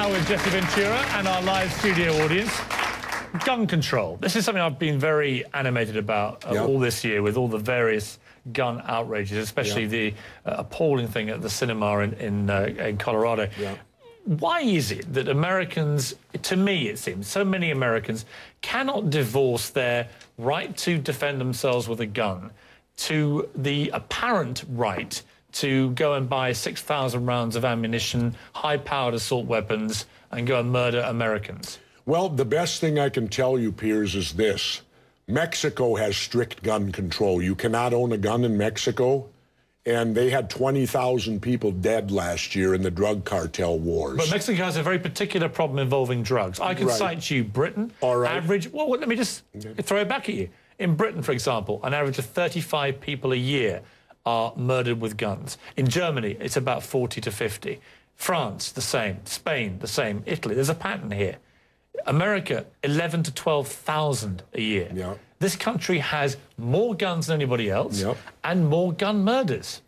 now with Jesse Ventura and our live studio audience. Gun control. This is something I've been very animated about all this year with all the various gun outrages, especially the appalling thing at the cinema in Colorado. Why is it that Americans, to me it seems, so many Americans cannot divorce their right to defend themselves with a gun to the apparent right to go and buy 6,000 rounds of ammunition, high-powered assault weapons, and go and murder Americans? Well, the best thing I can tell you, Piers, is this. Mexico has strict gun control. You cannot own a gun in Mexico, and they had 20,000 people dead last year in the drug cartel wars. But Mexico has a very particular problem involving drugs. I can cite you Britain, average... Well, let me just throw it back at you. In Britain, for example, an average of 35 people a year are murdered with guns. In Germany, it's about 40 to 50. France, the same. Spain, the same. Italy, there's a pattern here. America, 11 to 12,000 a year. This country has more guns than anybody else and more gun murders.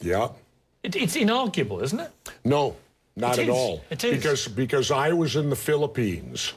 It's inarguable, isn't it? No, not at all. It is. Because I was in the Philippines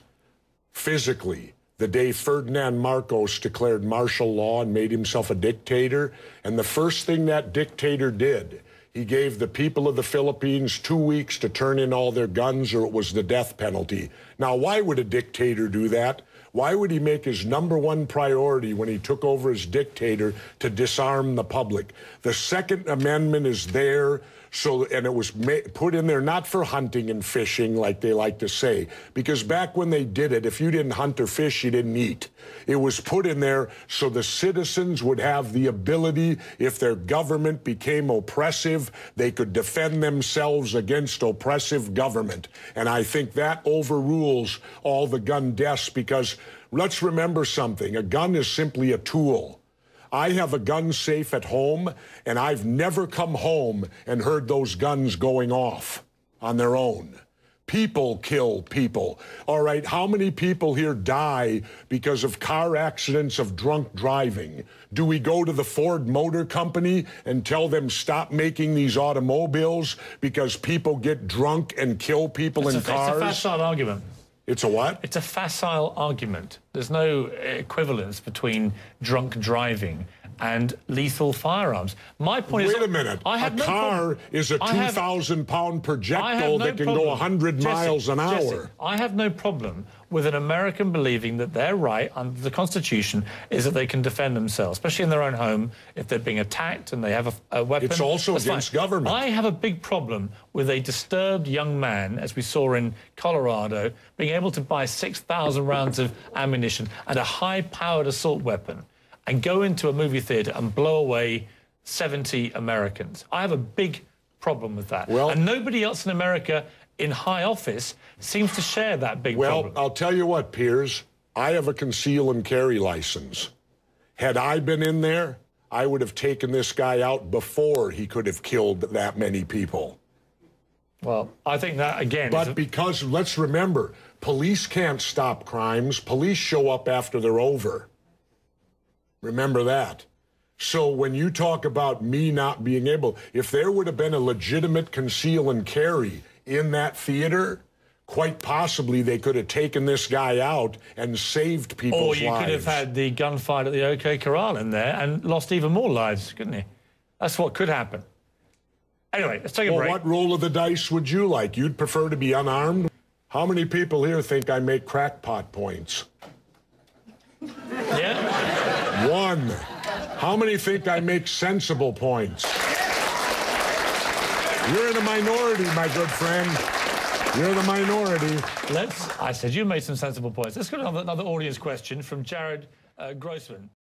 physically the day Ferdinand Marcos declared martial law and made himself a dictator. And the first thing that dictator did, he gave the people of the Philippines 2 weeks to turn in all their guns or it was the death penalty. Now, why would a dictator do that? Why would he make his #1 priority when he took over as dictator to disarm the public? The Second Amendment is there, and it was put in there not for hunting and fishing like they like to say, because back when they did it, if you didn't hunt or fish, you didn't eat. It was put in there so the citizens would have the ability, if their government became oppressive, they could defend themselves against oppressive government. And I think that overrules all the gun deaths, because let's remember something. A gun is simply a tool. I have a gun safe at home, and I've never come home and heard those guns going off on their own. People kill people. All right, how many people here die because of car accidents of drunk driving? Do we go to the Ford Motor Company and tell them stop making these automobiles because people get drunk and kill people in cars? It's a facile argument. It's a what? It's a facile argument. There's no equivalence between drunk driving and lethal firearms. My point is... Wait a minute. A car is a 2,000-pound projectile that can go 100 miles an hour. Jesse, I have no problem with an American believing that their right under the Constitution is that they can defend themselves, especially in their own home, if they're being attacked and they have a weapon. It's also against government. I have a big problem with a disturbed young man, as we saw in Colorado, being able to buy 6,000 rounds of ammunition and a high-powered assault weapon and go into a movie theater and blow away 70 Americans. I have a big problem with that. And nobody else in America in high office seems to share that big problem. Well, I'll tell you what, Piers. I have a conceal and carry license. Had I been in there, I would have taken this guy out before he could have killed that many people. Well, I think that, again... But because, let's remember, police can't stop crimes. Police show up after they're over. Remember that. So when you talk about me not being able, if there would have been a legitimate conceal and carry in that theater, quite possibly they could have taken this guy out and saved people's lives. Or you could have had the gunfight at the OK Corral in there and lost even more lives, couldn't you? That's what could happen. Anyway, let's take a break. What roll of the dice would you like? You'd prefer to be unarmed? How many people here think I make crackpot points? Yeah? 1. How many think I make sensible points? You're in a minority, my good friend. You're the minority. I said you made some sensible points. Let's go to another audience question from Jared Grossman.